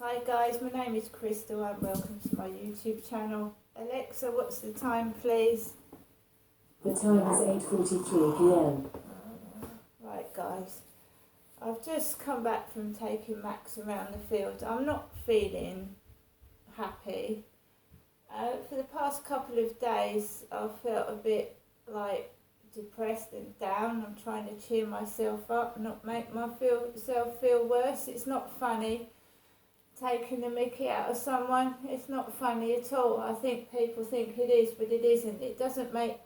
Hi guys, my name is Crystal and welcome to my YouTube channel. Alexa, what's the time please? The time is 8:43 p.m. Right guys, I've just come back from taking Max around the field. I'm not feeling happy. For the past couple of days I've felt a bit depressed and down. I'm trying to cheer myself up, not make myself feel worse. It's not funny taking the mickey out of someone. It's not funny at all. I think people think it is, but it isn't. It doesn't make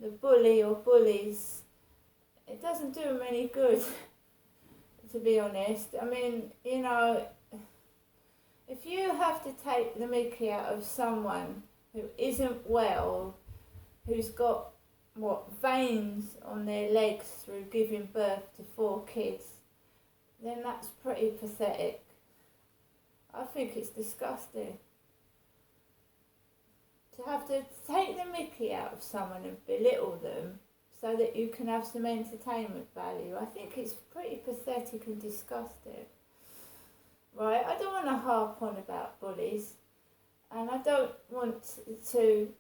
the bully or bullies, it doesn't do them any good, to be honest. I mean, if you have to take the mickey out of someone who isn't well, who's got, veins on their legs through giving birth to 4 kids, then that's pretty pathetic. I think it's disgusting. To have to take the mickey out of someone and belittle them so that you can have some entertainment value, I think it's pretty pathetic and disgusting. Right, I don't want to harp on about bullies, and I don't want to,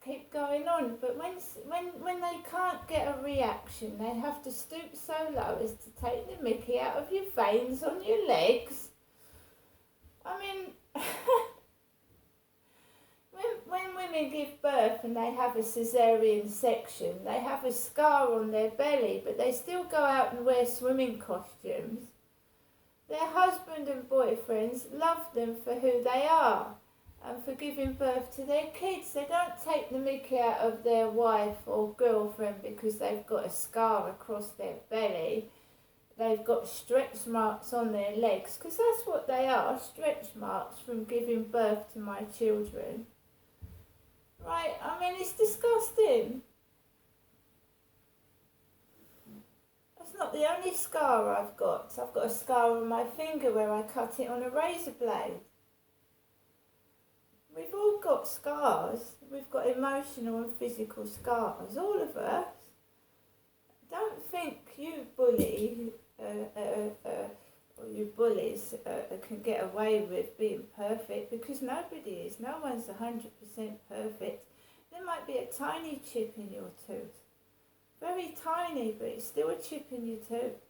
keep going on, but when they can't get a reaction, they have to stoop so low as to take the mickey out of your veins on your legs. I mean, when women give birth and they have a caesarean section, they have a scar on their belly, but they still go out and wear swimming costumes. Their husband and boyfriends love them for who they are and for giving birth to their kids. They don't take the mickey out of their wife or girlfriend because they've got a scar across their belly. They've got stretch marks on their legs, because that's what they are, stretch marks from giving birth to my children. Right, I mean, it's disgusting. That's not the only scar I've got. I've got a scar on my finger where I cut it on a razor blade. We've all got scars. We've got emotional and physical scars, all of us. Don't think you bullies can get away with being perfect, because nobody is. No one's 100% perfect. There might be a tiny chip in your tooth. Very tiny, but it's still a chip in your tooth.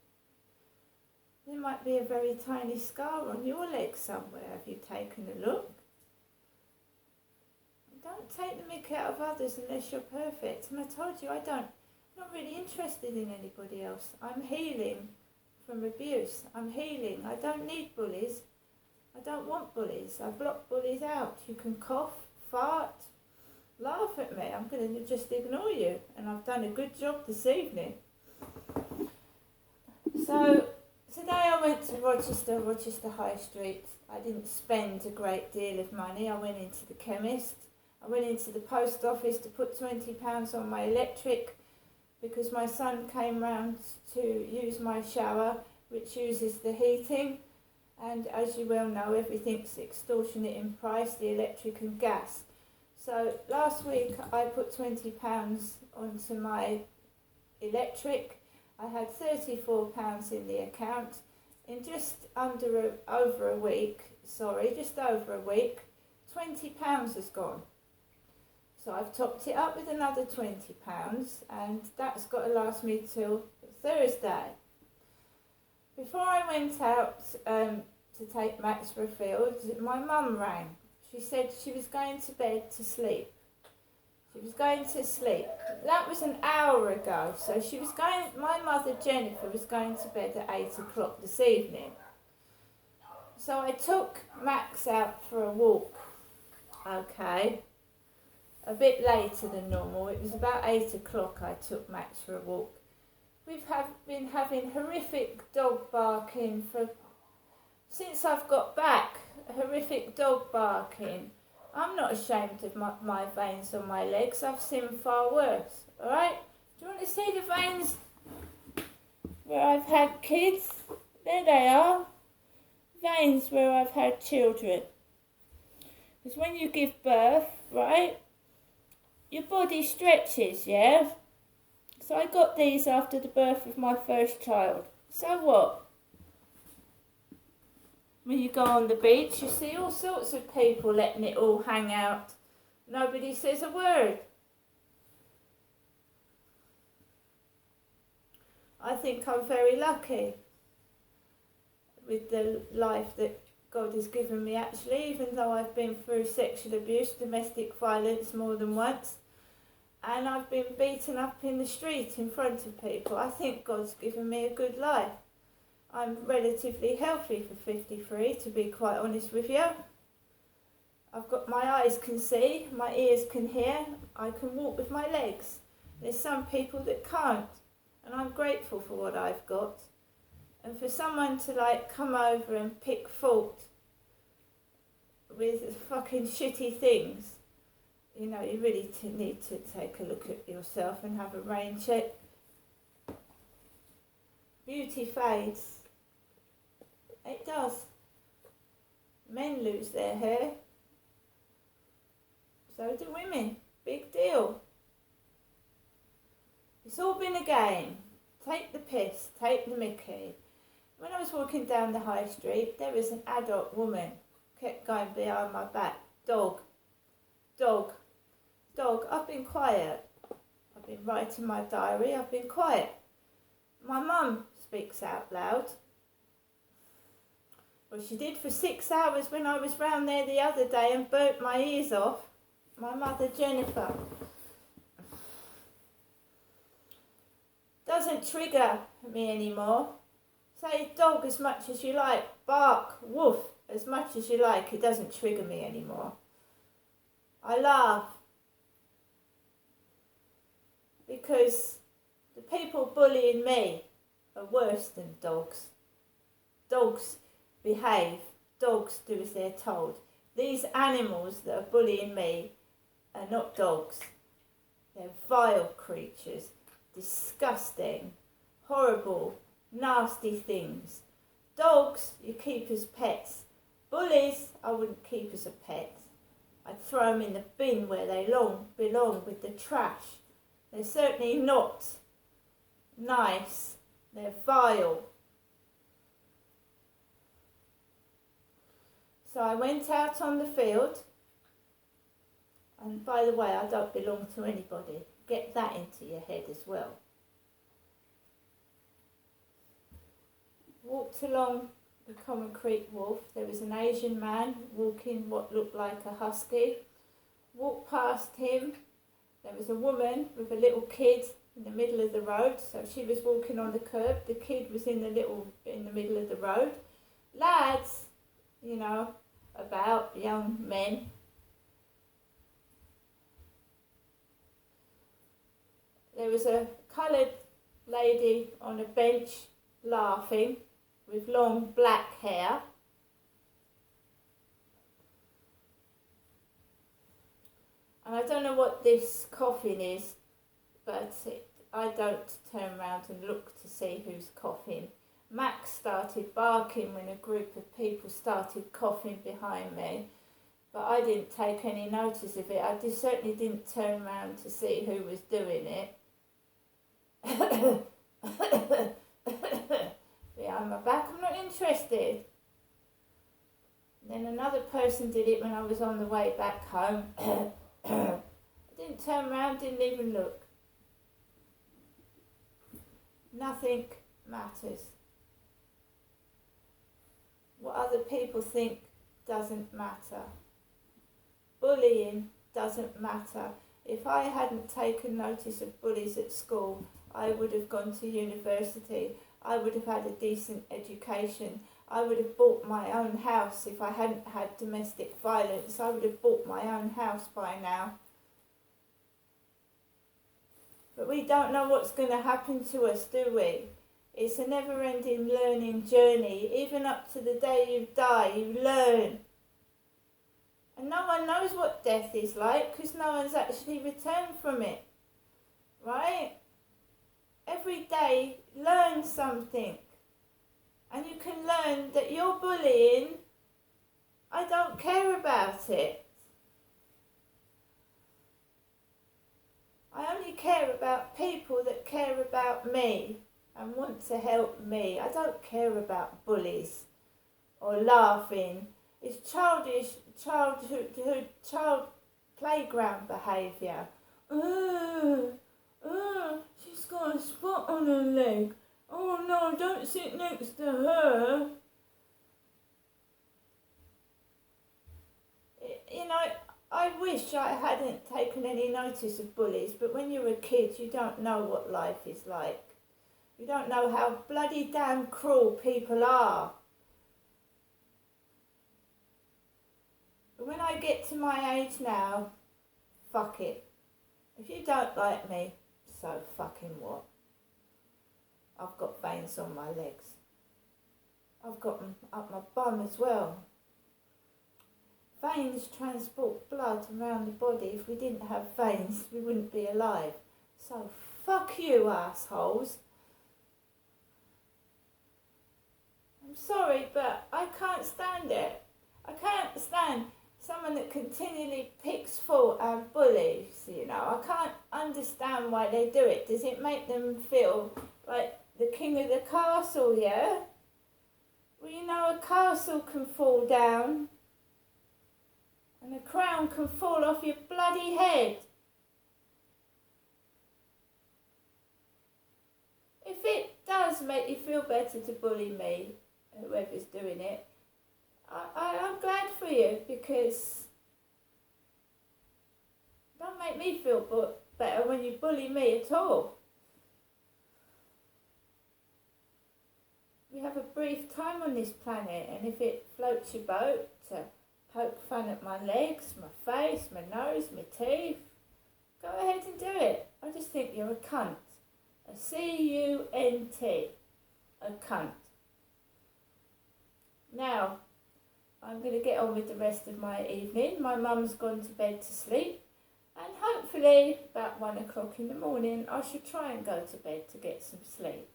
There might be a very tiny scar on your leg somewhere. Have you taken a look? Don't take the mick out of others unless you're perfect. And I told you, I'm not really interested in anybody else. I'm healing from abuse. I'm healing. I don't need bullies. I don't want bullies. I block bullies out. You can cough, fart, laugh at me. I'm going to just ignore you. And I've done a good job this evening. So today I went to Rochester High Street. I didn't spend a great deal of money. I went into the chemist. I went into the post office to put £20 on my electric because my son came round to use my shower, which uses the heating. And as you well know, everything's extortionate in price, the electric and gas. So last week I put £20 onto my electric. I had £34 in the account. In just over a week, £20 has gone. So I've topped it up with another £20, and that's got to last me till Thursday. Before I went out to take Max for a field, my mum rang. She said she was going to bed to sleep. She was going to sleep. That was an hour ago. So my mother Jennifer was going to bed at 8 o'clock this evening. So I took Max out for a walk. Okay. A bit later than normal. It was about 8 o'clock I took Max for a walk. We've been having horrific dog barking since I've got back. Horrific dog barking. I'm not ashamed of my veins on my legs. I've seen far worse. Alright? Do you want to see the veins where I've had kids? There they are. Veins where I've had children. Because when you give birth, right, your body stretches, yeah? So I got these after the birth of my first child. So what? When you go on the beach, you see all sorts of people letting it all hang out. Nobody says a word. I think I'm very lucky with the life that God has given me, actually, even though I've been through sexual abuse, domestic violence more than once, and I've been beaten up in the street in front of people. I think God's given me a good life. I'm relatively healthy for 53, to be quite honest with you. I've got, my eyes can see, my ears can hear, I can walk with my legs. There's some people that can't, and I'm grateful for what I've got. And for someone to like come over and pick fault with fucking shitty things, you know, you really need to take a look at yourself and have a rain check. Beauty fades. It does. Men lose their hair. So do women. Big deal. It's all been a game. Take the piss. Take the mickey. When I was walking down the high street, there was an adult woman. Kept going behind my back. Dog. Dog. Dog. I've been quiet. I've been writing my diary. I've been quiet. My mum speaks out loud. Well, she did for 6 hours when I was round there the other day and burnt my ears off. My mother, Jennifer. Doesn't trigger me anymore. Say dog as much as you like. Bark, woof, as much as you like. It doesn't trigger me anymore. I laugh. Because the people bullying me are worse than dogs. Dogs behave. Dogs do as they're told. These animals that are bullying me are not dogs. They're vile creatures. Disgusting. Horrible. Nasty things. Dogs you keep as pets. Bullies I wouldn't keep as a pet. I'd throw them in the bin where they belong with the trash. They're certainly not nice. They're vile. So I went out on the field, and by the way, I don't belong to anybody. Get that into your head as well. Walked along the Common Creek Wharf. There was an Asian man walking what looked like a husky. Walked past him. There was a woman with a little kid in the middle of the road. So she was walking on the curb. The kid was in the middle of the road. Lads, you know, about young men. There was a coloured lady on a bench laughing with long black hair. And I don't know what this coughing is, but I don't turn around and look to see who's coughing. Max started barking when a group of people started coughing behind me, but I didn't take any notice of it. I certainly didn't turn around to see who was doing it. Behind my back, I'm not interested. Then another person did it when I was on the way back home. I didn't turn around, didn't even look. Nothing matters. What other people think doesn't matter. Bullying doesn't matter. If I hadn't taken notice of bullies at school, I would have gone to university. I would have had a decent education. I would have bought my own house if I hadn't had domestic violence. I would have bought my own house by now. But we don't know what's going to happen to us, do we? It's a never-ending learning journey. Even up to the day you die, you learn. And no one knows what death is like because no one's actually returned from it. Right? Every day, learn something. And you can learn that you're bullying. I don't care about it. I only care about people that care about me and want to help me. I don't care about bullies. or laughing. It's childish, child playground behaviour. She's got a spot on her leg. Oh no, don't sit next to her. You know, I wish I hadn't taken any notice of bullies, but when you're a kid, you don't know what life is like. You don't know how bloody damn cruel people are. But when I get to my age now, fuck it. If you don't like me, so fucking what? I've got veins on my legs. I've got them up my bum as well. Veins transport blood around the body. If we didn't have veins, we wouldn't be alive. So fuck you, assholes. I'm sorry, but I can't stand it. I can't stand someone that continually picks fault and bullies, you know. I can't understand why they do it. Does it make them feel like the king of the castle, yeah? Well, you know, a castle can fall down and a crown can fall off your bloody head. If it does make you feel better to bully me, whoever's doing it, I'm glad for you, because don't make me feel better when you bully me at all. We have a brief time on this planet, and if it floats your boat to poke fun at my legs, my face, my nose, my teeth, go ahead and do it. I just think you're a cunt. A C-U-N-T. A cunt. Now, I'm going to get on with the rest of my evening. My mum's gone to bed to sleep, and hopefully about 1 o'clock in the morning I should try and go to bed to get some sleep.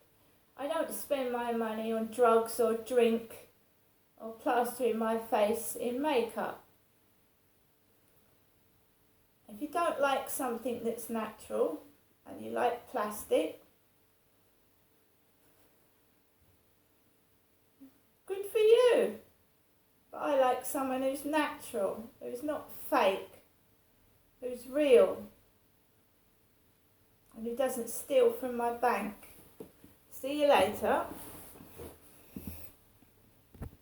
I don't spend my money on drugs or drink or plastering my face in makeup. If you don't like something that's natural and you like plastic, good for you. But I like someone who's natural, who's not fake, who's real, and who doesn't steal from my bank. See you later.